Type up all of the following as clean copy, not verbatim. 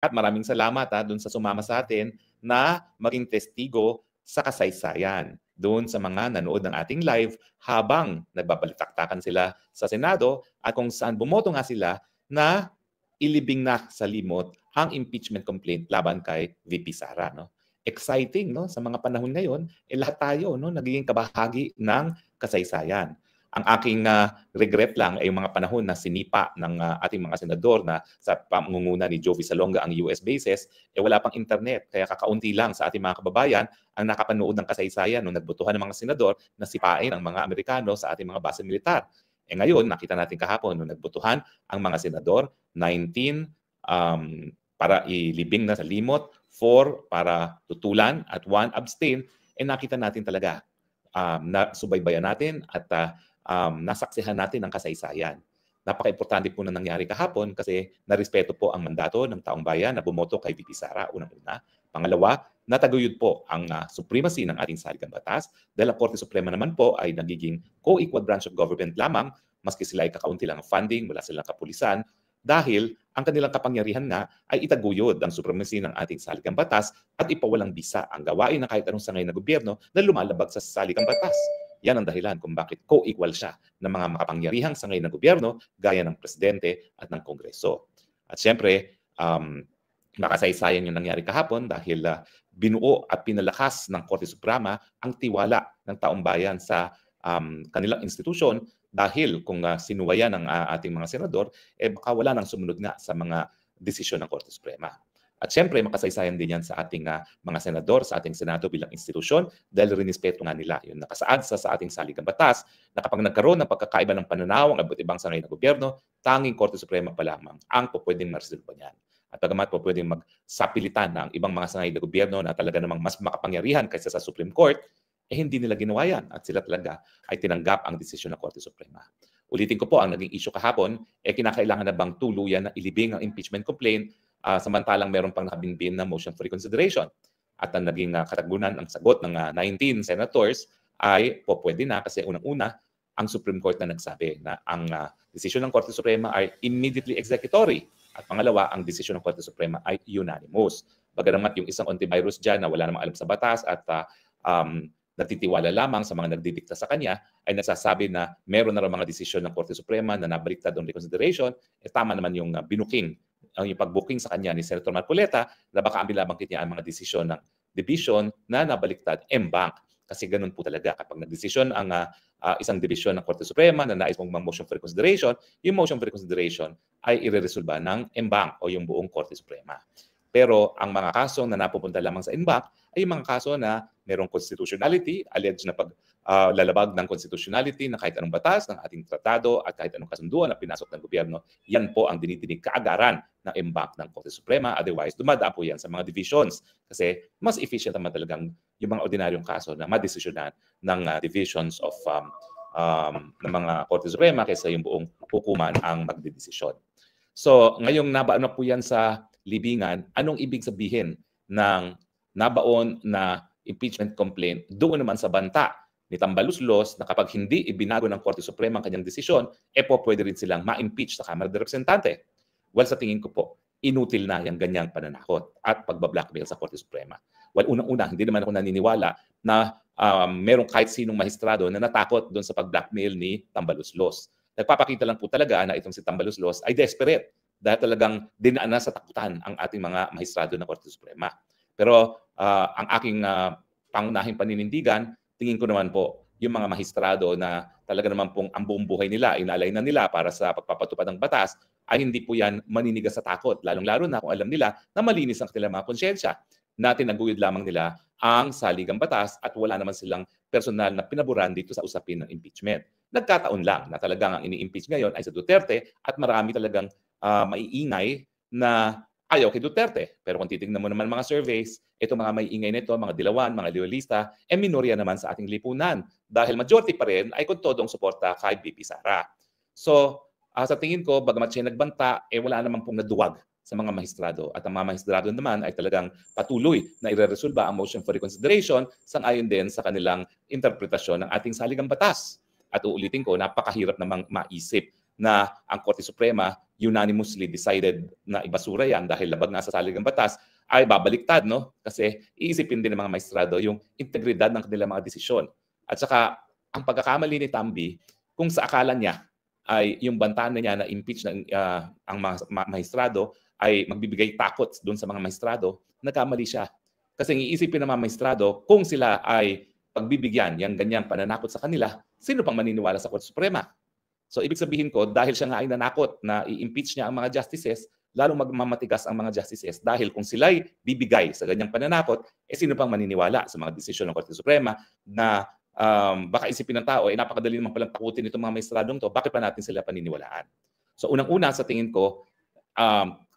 At maraming salamat doon sa sumama sa atin na maging testigo sa kasaysayan doon sa mga nanood ng ating live habang nagbabalitaktakan sila sa Senado at kung saan bumoto nga sila na ilibing na sa limot ang impeachment complaint laban kay VP Sara. No? Exciting no? Sa mga panahon ngayon, lahat tayo no? Nagiging kabahagi ng kasaysayan. Ang aking regret lang ay yung mga panahon na sinipa ng ating mga senador na sa pangunguna ni Jovi Salonga ang US bases, wala pang internet. Kaya kakaunti lang sa ating mga kababayan ang nakapanood ng kasaysayan nung nagbotohan ng mga senador na sipain ang mga Amerikano sa ating mga base militar. Ngayon, nakita natin kahapon nung nagbotohan ang mga senador, 19 para ilibing na sa limot, 4 para tutulan at 1 abstain, nakita natin talaga na subaybayan natin at nasaksihan natin ang kasaysayan. Napaka-importante po na nangyari kahapon kasi narespeto po ang mandato ng taong bayan na bumoto kay VP Sara, unang-una. Pangalawa, nataguyod po ang supremacy ng ating saligang batas dahil ang Korte Suprema naman po ay nagiging co-equal branch of government lamang maski sila ay kakaunti lang ang funding, wala silang kapulisan, dahil ang kanilang kapangyarihan nga ay itaguyod ang supremacy ng ating saligang batas at ipawalang bisa ang gawain ng kahit anong sangay na gobyerno na lumalabag sa saligang batas. Yan ang dahilan kung bakit co-equal siya ng mga makapangyarihang sangay na gobyerno gaya ng presidente at ng kongreso. At siyempre, makasaysayan yung nangyari kahapon dahil binuo at pinalakas ng Korte Suprema ang tiwala ng taong bayan sa kanilang institusyon dahil kung sinuwayan ng ating mga senador, baka wala nang sumunod nga sa mga desisyon ng Korte Suprema. At siyempre, makasaysayan din yan sa ating mga senador, sa ating Senado bilang institusyon dahil rinispeto nga nila yung nakasaad sa ating saligang batas na kapag nagkaroon ng pagkakaiba ng pananaw ang iba't ibang sangay na gobyerno, tanging Korte Suprema pa lamang ang pwedeng maresolba niyan. At bagamat po pwedeng magsapilitan ng ibang mga sangay na gobyerno na talaga namang mas makapangyarihan kaysa sa Supreme Court, hindi nila ginawa yan at sila talaga ay tinanggap ang desisyon ng Korte Suprema. Ulitin ko po, ang naging issue kahapon, kinakailangan na bang tuluyan na ilibing ang impeachment complaint samantalang meron pang nakabinbin na motion for reconsideration. At ang naging katagunan, ang sagot ng 19 senators ay pwede na kasi unang-una, ang Supreme Court na nagsabi na ang desisyon ng Korte Suprema ay immediately executory. At pangalawa, ang desisyon ng Korte Suprema ay unanimous. Bagaramat yung isang antivirus dyan na wala namang alam sa batas at nagtitiwala lamang sa mga nagdidikta sa kanya, ay nagsasabi na meron na rin mga desisyon ng Korte Suprema na nabaliktad on reconsideration, tama naman yung binuking, yung pag-booking sa kanya ni Senator Marcoleta na baka ang binabangkit niya ang mga desisyon ng division na nabaliktad en banc. Kasi ganun po talaga kapag nagdesisyon ang isang division ng Korte Suprema na nais mong motion for reconsideration, yung motion for reconsideration ay ireresolba ng en banc o yung buong Korte Suprema. Pero ang mga kaso na napupunta lamang sa en banc ay yung mga kaso na merong constitutionality, alleged na paglalabag ng constitutionality na kahit anong batas ng ating tratado at kahit anong kasunduan na pinasok ng gobyerno, yan po ang dinidinig kaagaran ng en banc ng Korte Suprema. Otherwise, dumadaan po yan sa mga divisions kasi mas efficient naman talagang yung mga ordinaryong kaso na madesisyonan ng divisions of ng mga Korte Suprema kaysa yung buong hukuman ang magdedesisyon. So, ngayong nabaon na po yan sa libingan, anong ibig sabihin ng nabaon na impeachment complaint doon naman sa banta ni Tambaluslos na kapag hindi ibinago ng Korte Suprema ang kanyang desisyon, pwede rin silang ma-impeach sa Kamara de Representante. Well, sa tingin ko po, inutil na yung ganyang pananakot at pagbablackmail sa Korte Suprema. Well, unang-una, hindi naman ako naniniwala na merong kahit sinong mahistrado na natakot doon sa pag-blackmail ni Tambaluslos. Nagpapakita lang po talaga na itong si Tambaluslos ay desperate dahil talagang dinaan na sa takutan ang ating mga mahistrado ng Korte Suprema. Pero ang aking pangunahing paninindigan, tingin ko naman po, yung mga mahistrado na talaga naman pong ang buong buhay nila, inalay na nila para sa pagpapatupad ng batas, ay hindi po yan maninigas sa takot. Lalong-lalo na kung alam nila na malinis ang kanilang mga konsyensya, na tinaguyod lamang nila ang saligang batas at wala naman silang personal na pinaburan dito sa usapin ng impeachment. Nagkataon lang na talagang ang ini-impeach ngayon ay sa Duterte at marami talagang maiingay na ayaw kay Duterte. Pero kung titingnan mo naman mga surveys, ito mga maiingay nito, mga dilawan, mga loyalista, minorya naman sa ating lipunan. Dahil majority pa rin ay kung todong suporta kay VP Sara. So, sa tingin ko, bagamat siya nagbanta, wala naman pong naduwag sa mga mahistrado. At ang mga mahistrado naman ay talagang patuloy na ireresolba ang motion for reconsideration sang-ayon din sa kanilang interpretasyon ng ating saligang batas. At uulitin ko, napakahirap namang maisip na ang Korte Suprema unanimously decided na ibasura yan dahil labag nga sa saligang batas, ay babaliktad, no? Kasi iisipin din ng mga maestrado yung integridad ng kanilang mga desisyon. At saka, ang pagkakamali ni Tambi, kung sa akala niya ay yung banta na niya na impeach ng ang mga maestrado ay magbibigay takot doon sa mga maestrado, nagkamali siya. Kasi iisipin ng mga maestrado, kung sila ay pagbibigyan yung ganyang pananakot sa kanila, sino pang maniniwala sa Korte Suprema? So ibig sabihin ko, dahil siya nga ay nanakot na i-impeach niya ang mga justices, lalong magmamatigas ang mga justices dahil kung sila'y bibigay sa ganyang pananakot, sino pang maniniwala sa mga desisyon ng Korte Suprema na baka isipin ng tao, napakadali naman palang takutin itong mga maestradong to, bakit pa natin sila paniniwalaan? So unang-una sa tingin ko,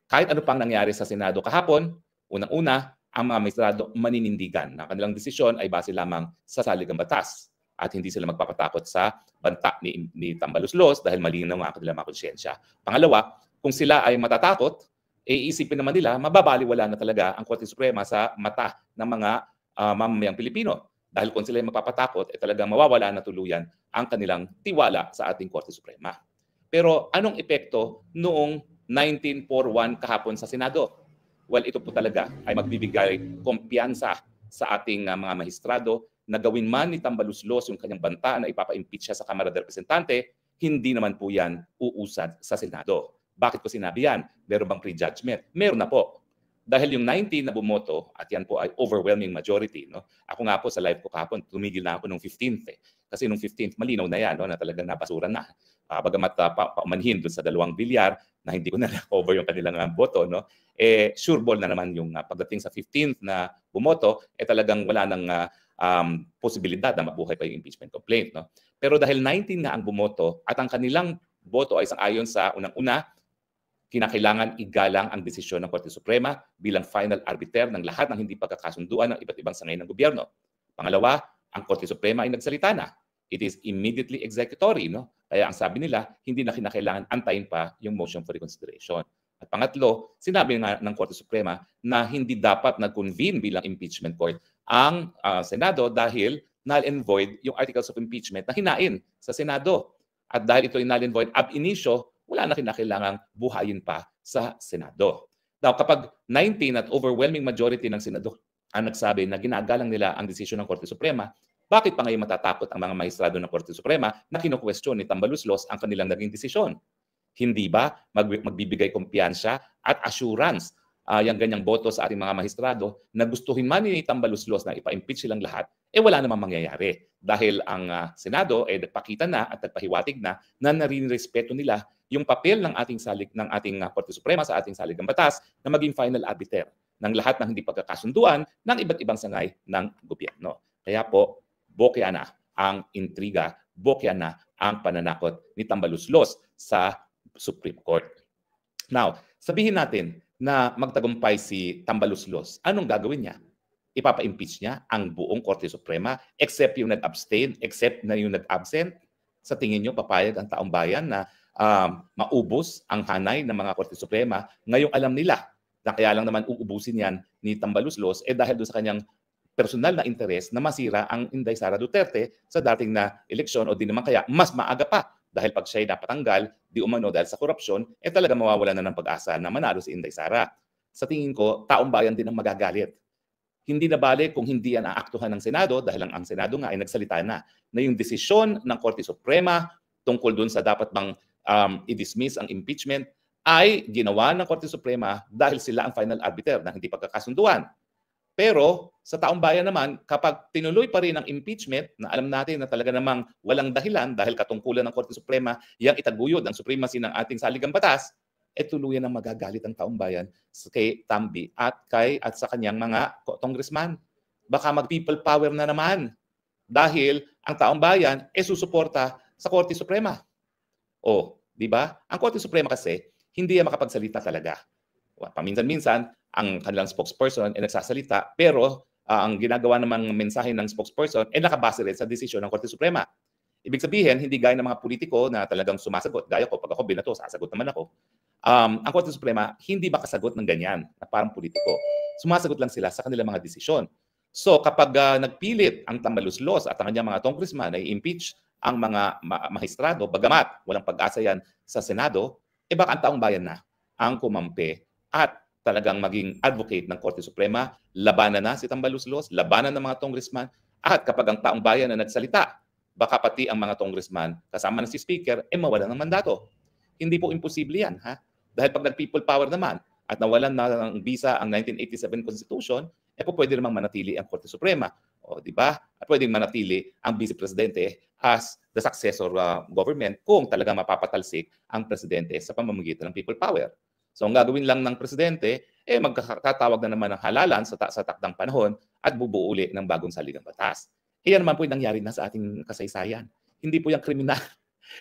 kahit ano pang nangyari sa Senado kahapon, unang-una, ang mga maestrado maninindigan na kanilang desisyon ay base lamang sa saligang batas at hindi sila magpapatakot sa banta ni Tambaluslos dahil malinaw ang kanilang mga konsyensya. Pangalawa, kung sila ay matatakot, iisipin naman nila, mababaliwala na talaga ang Korte Suprema sa mata ng mga mamamayang Pilipino. Dahil kung sila ay magpapatakot, talagang mawawala na tuluyan ang kanilang tiwala sa ating Korte Suprema. Pero anong epekto noong 1941 kahapon sa Senado? Well, ito po talaga ay magbibigay kumpiyansa sa ating mga maestrado na gawin man ni Tambaluslos yung kanyang banta na ipapa-impeach siya sa Kamara de Representante, hindi naman po yan uusad sa Senado. Bakit ko sinabi yan? Meron bang prejudgment? Meron na po. Dahil yung 19 na bumoto, at yan po ay overwhelming majority. No? Ako nga po sa live ko kahapon, tumigil na ako nung 15th. Kasi nung 15th, malinaw na yan, no? Na talagang nabasura na. Bagamat paumanhin doon sa 2 bilyar na hindi ko na cover yung kanilang boto, no? Sure ball na naman yung pagdating sa 15th na bumoto, talagang wala nang posibilidad na mabuhay pa yung impeachment complaint. No? Pero dahil 19 na ang bumoto at ang kanilang boto ay sang-ayon sa unang-una, kinakailangan igalang ang desisyon ng Korte Suprema bilang final arbiter ng lahat ng hindi pagkakasunduan ng iba't ibang sangay ng gobyerno. Pangalawa, ang Korte Suprema ay nagsalita na. It is immediately executory. No? Kaya ang sabi nila, hindi na kinakailangan antayin pa yung motion for reconsideration. At pangatlo, sinabi nga ng Korte Suprema na hindi dapat nag-convene bilang impeachment court ang Senado dahil null and void yung articles of impeachment na hinain sa Senado. At dahil ito ay null and void ab initio, wala na kinakailangang buhayin pa sa Senado. Now, kapag 19 at overwhelming majority ng Senado ang nagsabi na ginagalang nila ang desisyon ng Korte Suprema, bakit pa ngayon matatakot ang mga maestrado ng Korte Suprema na kino-question ni Tambaluslos ang kanilang naging desisyon? Hindi ba magbibigay kumpiyansa at assurance yung ganyang boto sa ating mga maestrado na gustuhin man ni Tambaluslos na ipa-impeach silang lahat, wala namang mangyayari. Dahil ang Senado nagpakita na at nagpahiwatig na narirespeto nila yung papel ng ating Korte Suprema sa ating saligang batas na maging final arbiter ng lahat ng hindi pagkakasunduan ng iba't ibang sangay ng gobyerno. Kaya po, bokya na ang intriga, bokya na ang pananakot ni Tambaluslos sa Supreme Court. Now, sabihin natin na magtagumpay si Tambaluslos, anong gagawin niya? Ipapa-impeach niya ang buong Korte Suprema except yung nag-abstain, except na yung nag-absent? Sa tingin niyo, papayag ang taong bayan na maubos ang hanay ng mga Korte Suprema ngayong alam nila na kaya lang naman uubusin yan ni Tambaluslos dahil doon sa kanyang personal na interes na masira ang Inday Sara Duterte sa dating na eleksyon o di naman kaya mas maaga pa dahil pag siya'y napatanggal, di umano dahil sa korupsyon, talaga mawawala na ng pag-asa na manalo si Inday Sara. Sa tingin ko, taong bayan din ang magagalit. Hindi na bale kung hindi yan aaktuhan ng Senado dahil ang Senado nga ay nagsalita na yung desisyon ng Korte Suprema tungkol dun sa dapat bang i-dismiss ang impeachment ay ginawa ng Korte Suprema dahil sila ang final arbiter ng hindi pagkakasunduan. Pero sa taong bayan naman, kapag tinuloy pa rin ang impeachment na alam natin na talaga namang walang dahilan dahil katungkulan ng Korte Suprema yang itaguyod ang supremacy ng ating saligang batas, tuluyan ang magagalit ang taong bayan kay Tambi at sa kanyang mga congressman. Baka mag-people power na naman dahil ang taong bayan susuporta sa Korte Suprema. Di ba? Ang Korte Suprema kasi hindi makapagsalita talaga. Paminsan-minsan, ang kanilang spokesperson nagsasalita, pero ang ginagawa namang mensahe ng spokesperson nakabase rin sa desisyon ng Korte Suprema. Ibig sabihin, hindi gaya ng mga politiko na talagang sumasagot. Gaya ko, pag ako binato, sasagot naman ako. Ang Korte Suprema, hindi makasagot ng ganyan na parang politiko. Sumasagot lang sila sa kanilang mga desisyon. So kapag nagpilit ang Tambaluslos at ang kanyang mga congressman na i-impeach ang mga mahistrado, bagamat walang pag-asa yan sa Senado, baka ang taong bayan na ang kumampi at talagang maging advocate ng Korte Suprema, labanan na si Tambaluslos, labanan ng mga congressman, at kapag ang taong bayan na nagsalita, baka pati ang mga congressman, kasama na si Speaker, mawalan ng mandato. Hindi po imposible yan, ha? Dahil pag nag-people power naman at nawalan na ng visa ang 1987 Constitution, po pwede namang manatili ang Korte Suprema. O, di ba? At pwedeng manatili ang Vice Presidente as the successor government kung talaga mapapatalsik ang Presidente sa pamamagitan ng people power. So, ang gagawin lang ng Presidente, magkakatawag na naman ng halalan sa takdang panahon at bubuo uli ng bagong saligang batas. Iyan naman po yung nangyari na sa ating kasaysayan. Hindi po yung kriminal.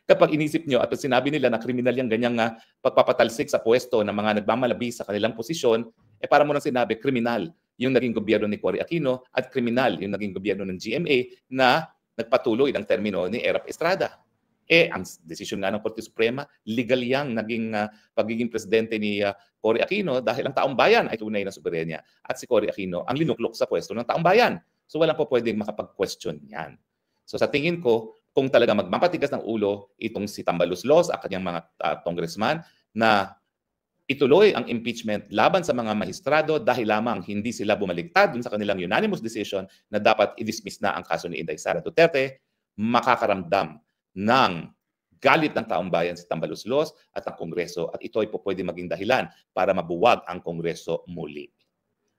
Kapag inisip nyo at sinabi nila na kriminal yung ganyang pagpapatalsik sa pwesto ng mga nagmamalabi sa kanilang posisyon, para mo nang sinabi, kriminal yung naging gobyerno ni Cory Aquino at kriminal yung naging gobyerno ng GMA na nagpatuloy ng termino ni Erap Estrada. Ang desisyon nga ng Korte Suprema, legal yang naging pagiging presidente ni Cory Aquino dahil ang taong bayan ay tunay na soberenya at si Cory Aquino ang linuklok sa pwesto ng taong bayan. So walang po pwedeng makapag-question yan. So sa tingin ko, kung talaga magmapatigas ng ulo itong si Tambaluslos at kanyang mga congressman na ituloy ang impeachment laban sa mga mahistrado dahil lamang hindi sila bumaligtad dun sa kanilang unanimous decision na dapat i-dismiss na ang kaso ni Inday Sara Duterte, makakaramdam ng galit ng taong bayan si Tambaluslos at ang Kongreso at ito ay po pwede maging dahilan para mabuwag ang Kongreso muli.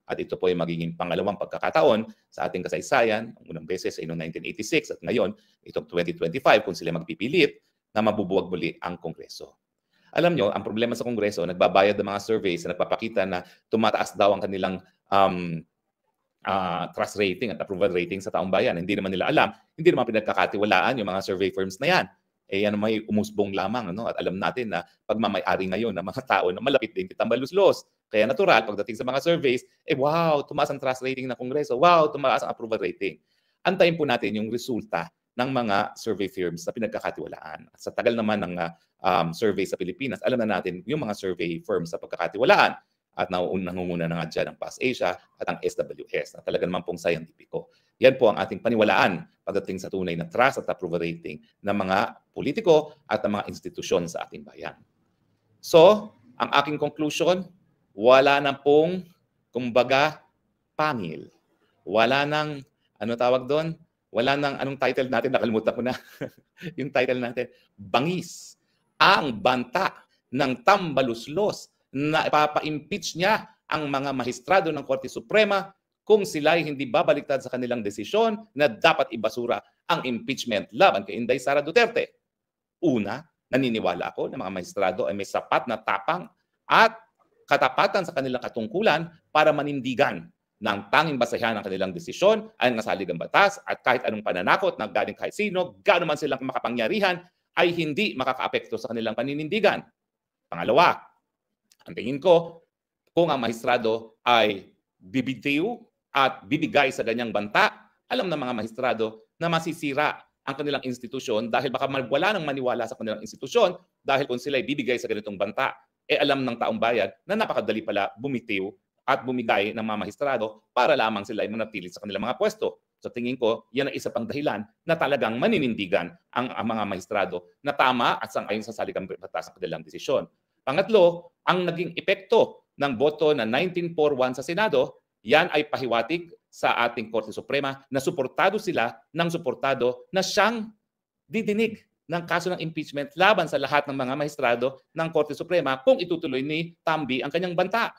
At ito po ay magiging pangalawang pagkakataon sa ating kasaysayan, ang unang beses ay noong 1986 at ngayon, itong 2025 kung sila magpipilit na mabubuwag muli ang Kongreso. Alam nyo, ang problema sa Kongreso, nagbabayad ng mga surveys na nagpapakita na tumataas daw ang kanilang trust rating at approval rating sa taong bayan. Hindi naman nila alam, hindi naman pinagkakatiwalaan yung mga survey firms na yan. Yan may umusbong lamang. At alam natin na pagmamayari ngayon ng mga tao na malapit din kay Tambaluslos. Kaya natural, pagdating sa mga surveys, wow, tumaas ang trust rating ng Kongreso. Wow, tumaas ang approval rating. Antayin po natin yung resulta ng mga survey firms na pinagkakatiwalaan. At sa tagal naman ng survey sa Pilipinas, alam na natin yung mga survey firms sa pagkakatiwalaan. At nangunguna na nga dyan ang PAS Asia at ang SWS na talaga naman pong scientifico. Yan po ang ating paniwalaan pagdating sa tunay na trust at approval rating ng mga politiko at ng mga institusyon sa ating bayan. So, ang aking conclusion, wala na pong, kumbaga, pangil. Wala nang, ano tawag doon? Wala nang, anong title natin? Nakalimutan ko na. Yung title natin, bangis. Ang banta ng Tambaluslos na ipapa-impeach niya ang mga mahistrado ng Korte Suprema kung sila ay hindi babaliktad sa kanilang desisyon na dapat ibasura ang impeachment laban kay Inday Sara Duterte. Una, naniniwala ako na mga mahistrado ay may sapat na tapang at katapatan sa kanilang katungkulan para manindigan ng tanging basehan ng kanilang desisyon ay ng saligang batas at kahit anong pananakot na galing kahit sino, gaano man silang makapangyarihan, ay hindi makakaapekto sa kanilang paninindigan. Pangalawa, ang tingin ko, kung ang mahistrado ay bibitiw at bibigay sa ganyang banta, alam ng mga mahistrado na masisira ang kanilang institusyon dahil baka wala nang maniwala sa kanilang institusyon dahil kung sila ay bibigay sa ganitong banta, alam ng taong bayan na napakadali pala bumitiw at bumigay ng mga mahistrado para lamang sila ay manatili sa kanilang mga pwesto. So tingin ko, yan ang isa pang dahilan na talagang maninindigan ang mga mahistrado na tama at sang-ayon sa saligang batas ng kanilang desisyon. Pangatlo, ang naging epekto ng boto na 1941 sa Senado, yan ay pahiwatig sa ating Korte Suprema na suportado sila ng suportado na siyang didinig ng kaso ng impeachment laban sa lahat ng mga mahistrado ng Korte Suprema kung itutuloy ni Tambi ang kanyang banta.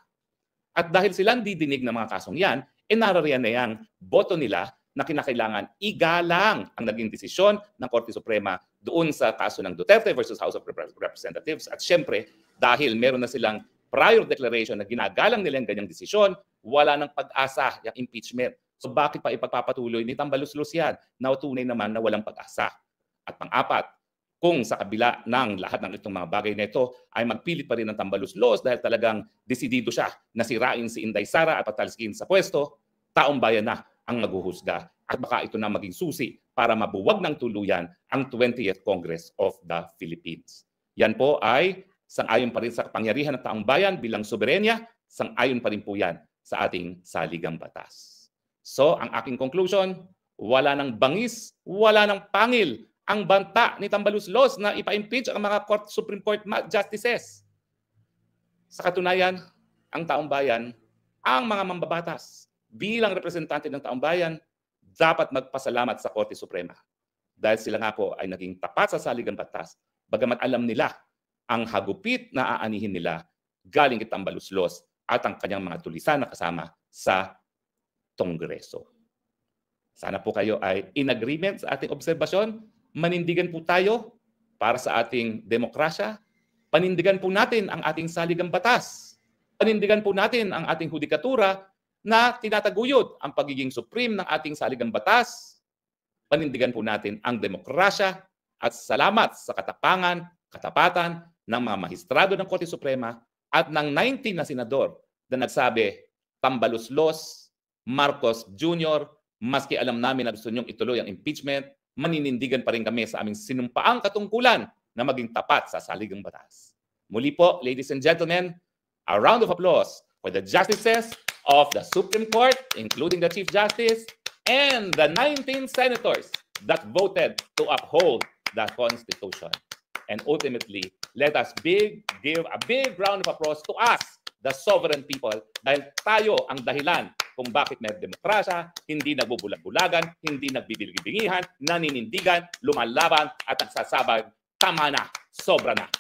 At dahil silang didinig ng mga kasong yan, narariyan na yang boto nila na kinakailangan igalang ang naging desisyon ng Korte Suprema doon sa kaso ng Duterte versus House of Representatives. At syempre, dahil meron na silang prior declaration na ginagalang nila ang ganyang desisyon, wala nang pag-asa yung impeachment. So bakit pa ipagpapatuloy ni Tambaluslos yan na tunay naman na walang pag-asa? At pang-apat, kung sa kabila ng lahat ng itong mga bagay na ito ay magpilit pa rin ng Tambaluslos dahil talagang desidido siya na sirain si Inday Sara at patalsikin sa pwesto, taong bayan na ang maghuhusga at baka ito na maging susi para mabuwag ng tuluyan ang 20th Congress of the Philippines. Yan po ay sang-ayon pa rin sa kapangyarihan ng taong bayan bilang soberenya, sang-ayon pa rin po yan sa ating saligang batas. So, ang aking conclusion, wala nang bangis, wala nang pangil ang banta ni Tambaluslos na ipa-impeach ang mga Supreme Court justices. Sa katunayan, ang taong bayan, ang mga mambabatas, bilang representante ng taong bayan, dapat magpasalamat sa Korte Suprema. Dahil sila nga po ay naging tapat sa saligang batas, bagamat alam nila ang hagupit na aanihin nila galing kay Tambaluslos at ang kanyang mga tulisan na kasama sa Kongreso. Sana po kayo ay in agreement sa ating obserbasyon. Manindigan po tayo para sa ating demokrasya. Panindigan po natin ang ating saligang batas. Panindigan po natin ang ating hudikatura na tinataguyod ang pagiging supreme ng ating saligang batas. Panindigan po natin ang demokrasya at salamat sa katapangan, katapatan ng mga maestrado ng Korte Suprema at ng 19 na senador na nagsabi, Tambaluslos, Marcos Jr., maski alam namin na gusto niyong ituloy ang impeachment, maninindigan pa rin kami sa aming sinumpaang katungkulan na maging tapat sa saligang batas. Muli po, ladies and gentlemen, a round of applause for the justices of the Supreme Court, including the Chief Justice, and the 19 senators that voted to uphold the Constitution. And ultimately, let us give a big round of applause to us, the sovereign people, dahil tayo ang dahilan kung bakit may demokrasya, hindi nagbubulag-bulagan, hindi nagbibilgi-bingihan, naninindigan, lumalaban at nagsasabag, tama na, sobra na.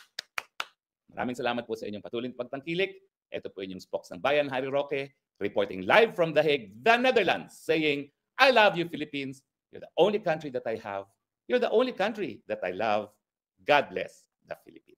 Maraming salamat po sa inyong patuloy na pagtangkilik. Ito po inyong spokes ng Bayan, Harry Roque, reporting live from The Hague, the Netherlands, saying, I love you, Philippines. You're the only country that I have. You're the only country that I love. God bless the Philippines.